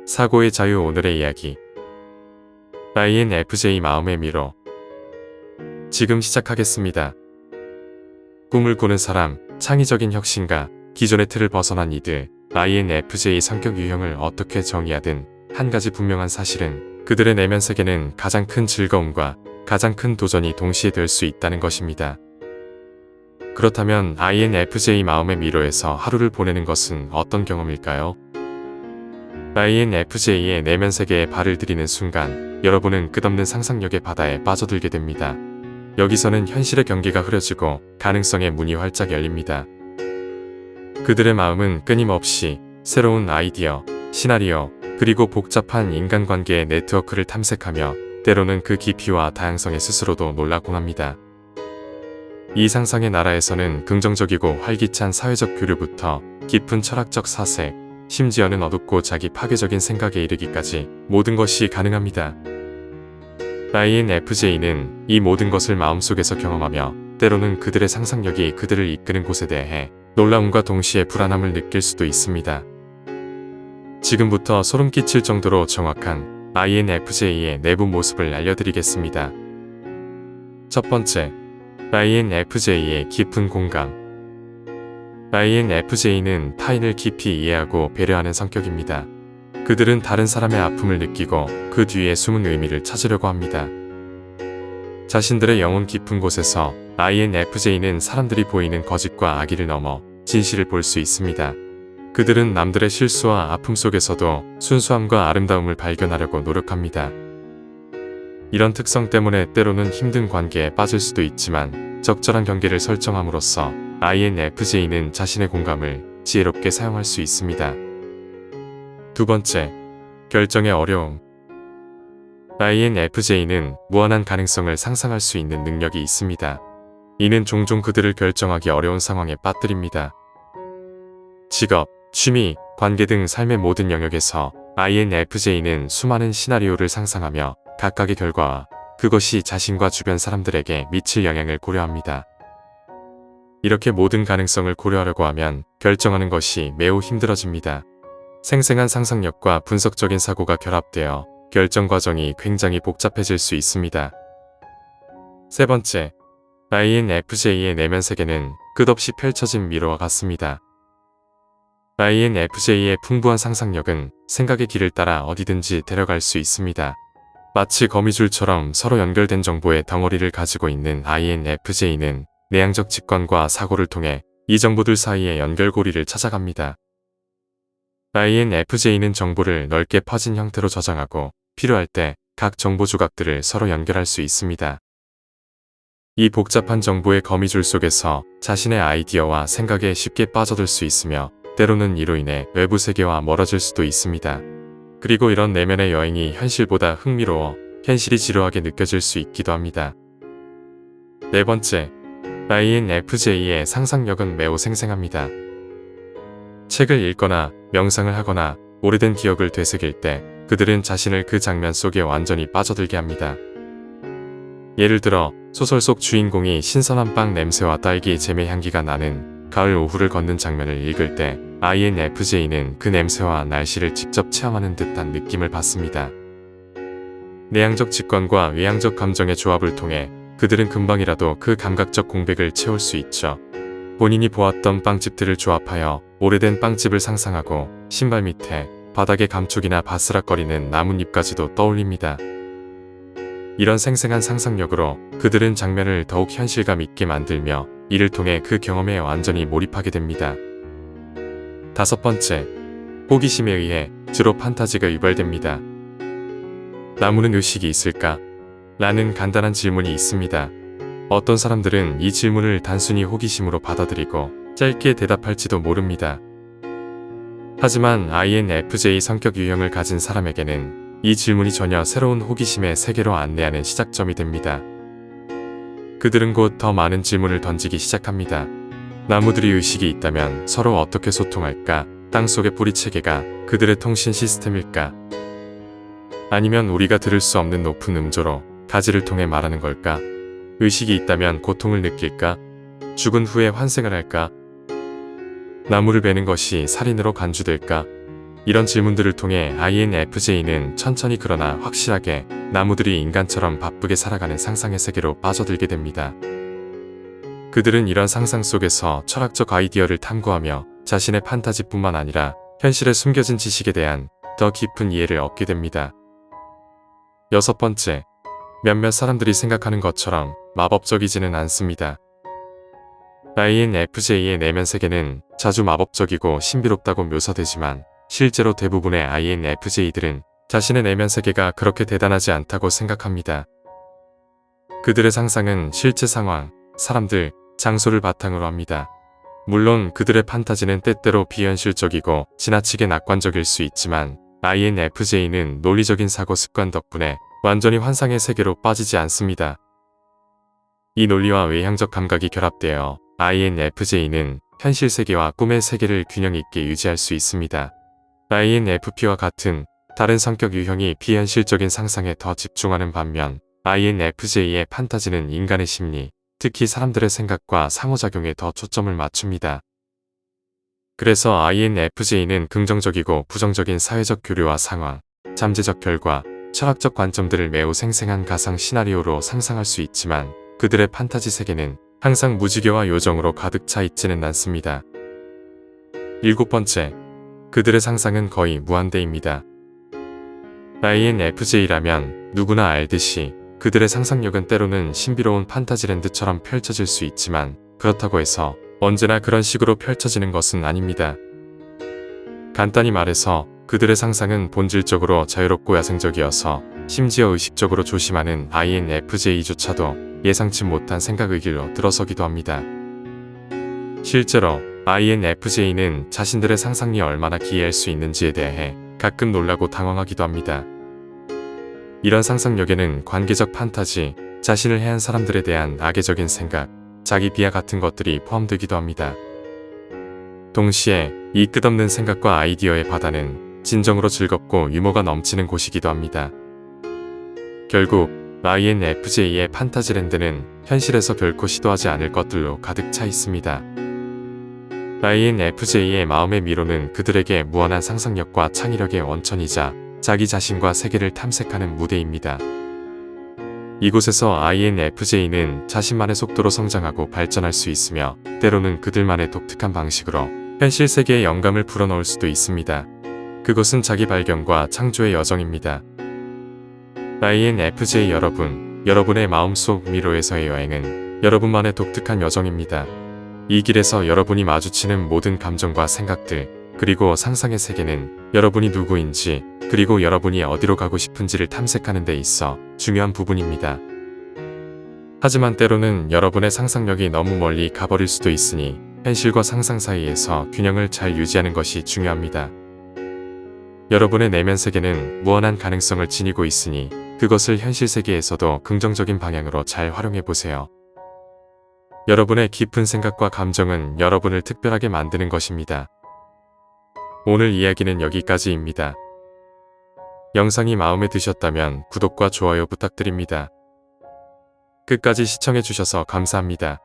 사고의 자유. 오늘의 이야기. INFJ 마음의 미로. 지금 시작하겠습니다. 꿈을 꾸는 사람, 창의적인 혁신가, 기존의 틀을 벗어난 이들, INFJ 성격 유형을 어떻게 정의하든 한 가지 분명한 사실은 그들의 내면 세계는 가장 큰 즐거움과 가장 큰 도전이 동시에 될 수 있다는 것입니다. 그렇다면 INFJ 마음의 미로에서 하루를 보내는 것은 어떤 경험일까요? INFJ의 내면 세계에 발을 들이는 순간 여러분은 끝없는 상상력의 바다에 빠져들게 됩니다. 여기서는 현실의 경계가 흐려지고 가능성의 문이 활짝 열립니다. 그들의 마음은 끊임없이 새로운 아이디어, 시나리오, 그리고 복잡한 인간관계의 네트워크를 탐색하며 때로는 그 깊이와 다양성에 스스로도 놀라곤 합니다. 이 상상의 나라에서는 긍정적이고 활기찬 사회적 교류부터 깊은 철학적 사색, 심지어는 어둡고 자기 파괴적인 생각에 이르기까지 모든 것이 가능합니다. INFJ는 이 모든 것을 마음속에서 경험하며 때로는 그들의 상상력이 그들을 이끄는 곳에 대해 놀라움과 동시에 불안함을 느낄 수도 있습니다. 지금부터 소름 끼칠 정도로 정확한 INFJ의 내부 모습을 알려드리겠습니다. 첫 번째, INFJ의 깊은 공감. INFJ는 타인을 깊이 이해하고 배려하는 성격입니다. 그들은 다른 사람의 아픔을 느끼고 그 뒤에 숨은 의미를 찾으려고 합니다. 자신들의 영혼 깊은 곳에서 INFJ는 사람들이 보이는 거짓과 악의를 넘어 진실을 볼 수 있습니다. 그들은 남들의 실수와 아픔 속에서도 순수함과 아름다움을 발견하려고 노력합니다. 이런 특성 때문에 때로는 힘든 관계에 빠질 수도 있지만 적절한 경계를 설정함으로써 INFJ는 자신의 공감을 지혜롭게 사용할 수 있습니다. 두 번째, 결정의 어려움. INFJ는 무한한 가능성을 상상할 수 있는 능력이 있습니다. 이는 종종 그들을 결정하기 어려운 상황에 빠뜨립니다. 직업, 취미, 관계 등 삶의 모든 영역에서 INFJ는 수많은 시나리오를 상상하며 각각의 결과와 그것이 자신과 주변 사람들에게 미칠 영향을 고려합니다. 이렇게 모든 가능성을 고려하려고 하면 결정하는 것이 매우 힘들어집니다. 생생한 상상력과 분석적인 사고가 결합되어 결정 과정이 굉장히 복잡해질 수 있습니다. 세 번째, INFJ의 내면 세계는 끝없이 펼쳐진 미로와 같습니다. INFJ의 풍부한 상상력은 생각의 길을 따라 어디든지 데려갈 수 있습니다. 마치 거미줄처럼 서로 연결된 정보의 덩어리를 가지고 있는 INFJ는 내향적 직관과 사고를 통해 이 정보들 사이의 연결고리를 찾아갑니다. INFJ는 정보를 넓게 퍼진 형태로 저장하고 필요할 때 각 정보 조각들을 서로 연결할 수 있습니다. 이 복잡한 정보의 거미줄 속에서 자신의 아이디어와 생각에 쉽게 빠져들 수 있으며 때로는 이로 인해 외부 세계와 멀어질 수도 있습니다. 그리고 이런 내면의 여행이 현실보다 흥미로워 현실이 지루하게 느껴질 수 있기도 합니다. 네 번째, INFJ의 상상력은 매우 생생합니다. 책을 읽거나 명상을 하거나 오래된 기억을 되새길 때 그들은 자신을 그 장면 속에 완전히 빠져들게 합니다. 예를 들어 소설 속 주인공이 신선한 빵 냄새와 딸기 잼의 향기가 나는 가을 오후를 걷는 장면을 읽을 때 INFJ는 그 냄새와 날씨를 직접 체험하는 듯한 느낌을 받습니다. 내향적 직관과 외향적 감정의 조합을 통해 그들은 금방이라도 그 감각적 공백을 채울 수 있죠. 본인이 보았던 빵집들을 조합하여 오래된 빵집을 상상하고 신발 밑에 바닥에 감촉이나 바스락거리는 나뭇잎까지도 떠올립니다. 이런 생생한 상상력으로 그들은 장면을 더욱 현실감 있게 만들며 이를 통해 그 경험에 완전히 몰입하게 됩니다. 다섯 번째, 호기심에 의해 주로 판타지가 유발됩니다. 나무는 의식이 있을까? 라는 간단한 질문이 있습니다. 어떤 사람들은 이 질문을 단순히 호기심으로 받아들이고 짧게 대답할지도 모릅니다. 하지만 INFJ 성격 유형을 가진 사람에게는 이 질문이 전혀 새로운 호기심의 세계로 안내하는 시작점이 됩니다. 그들은 곧 더 많은 질문을 던지기 시작합니다. 나무들이 의식이 있다면 서로 어떻게 소통할까? 땅속의 뿌리체계가 그들의 통신 시스템일까? 아니면 우리가 들을 수 없는 높은 음조로 가지를 통해 말하는 걸까? 의식이 있다면 고통을 느낄까? 죽은 후에 환생을 할까? 나무를 베는 것이 살인으로 간주될까? 이런 질문들을 통해 INFJ는 천천히 그러나 확실하게 나무들이 인간처럼 바쁘게 살아가는 상상의 세계로 빠져들게 됩니다. 그들은 이런 상상 속에서 철학적 아이디어를 탐구하며 자신의 판타지뿐만 아니라 현실에 숨겨진 지식에 대한 더 깊은 이해를 얻게 됩니다. 6번째, 몇몇 사람들이 생각하는 것처럼 마법적이지는 않습니다. INFJ의 내면 세계는 자주 마법적이고 신비롭다고 묘사되지만 실제로 대부분의 INFJ들은 자신의 내면 세계가 그렇게 대단하지 않다고 생각합니다. 그들의 상상은 실제 상황, 사람들, 장소를 바탕으로 합니다. 물론 그들의 판타지는 때때로 비현실적이고 지나치게 낙관적일 수 있지만 INFJ는 논리적인 사고 습관 덕분에 완전히 환상의 세계로 빠지지 않습니다. 이 논리와 외향적 감각이 결합되어 INFJ는 현실 세계와 꿈의 세계를 균형 있게 유지할 수 있습니다. INFP와 같은 다른 성격 유형이 비현실적인 상상에 더 집중하는 반면 INFJ의 판타지는 인간의 심리, 특히 사람들의 생각과 상호작용에 더 초점을 맞춥니다. 그래서 INFJ는 긍정적이고 부정적인 사회적 교류와 상황, 잠재적 결과, 철학적 관점들을 매우 생생한 가상 시나리오로 상상할 수 있지만 그들의 판타지 세계는 항상 무지개와 요정으로 가득 차 있지는 않습니다. 7번째, 그들의 상상은 거의 무한대입니다. INFJ라면 누구나 알듯이 그들의 상상력은 때로는 신비로운 판타지랜드처럼 펼쳐질 수 있지만 그렇다고 해서 언제나 그런 식으로 펼쳐지는 것은 아닙니다. 간단히 말해서 그들의 상상은 본질적으로 자유롭고 야생적이어서 심지어 의식적으로 조심하는 INFJ조차도 예상치 못한 생각의 길로 들어서기도 합니다. 실제로 INFJ는 자신들의 상상이 얼마나 기이할 수 있는지에 대해 가끔 놀라고 당황하기도 합니다. 이런 상상력에는 관계적 판타지, 자신을 해한 사람들에 대한 악의적인 생각, 자기 비하 같은 것들이 포함되기도 합니다. 동시에 이 끝없는 생각과 아이디어의 바다는 진정으로 즐겁고 유머가 넘치는 곳이기도 합니다. 결국 INFJ의 판타지랜드는 현실에서 결코 시도하지 않을 것들로 가득 차 있습니다. INFJ의 마음의 미로는 그들에게 무한한 상상력과 창의력의 원천이자 자기 자신과 세계를 탐색하는 무대입니다. 이곳에서 INFJ는 자신만의 속도로 성장하고 발전할 수 있으며 때로는 그들만의 독특한 방식으로 현실 세계에 영감을 불어넣을 수도 있습니다. 그것은 자기 발견과 창조의 여정입니다. INFJ 여러분, 여러분의 마음속 미로에서의 여행은 여러분만의 독특한 여정입니다. 이 길에서 여러분이 마주치는 모든 감정과 생각들, 그리고 상상의 세계는 여러분이 누구인지, 그리고 여러분이 어디로 가고 싶은지를 탐색하는 데 있어 중요한 부분입니다. 하지만 때로는 여러분의 상상력이 너무 멀리 가버릴 수도 있으니 현실과 상상 사이에서 균형을 잘 유지하는 것이 중요합니다. 여러분의 내면 세계는 무한한 가능성을 지니고 있으니 그것을 현실 세계에서도 긍정적인 방향으로 잘 활용해 보세요. 여러분의 깊은 생각과 감정은 여러분을 특별하게 만드는 것입니다. 오늘 이야기는 여기까지입니다. 영상이 마음에 드셨다면 구독과 좋아요 부탁드립니다. 끝까지 시청해주셔서 감사합니다.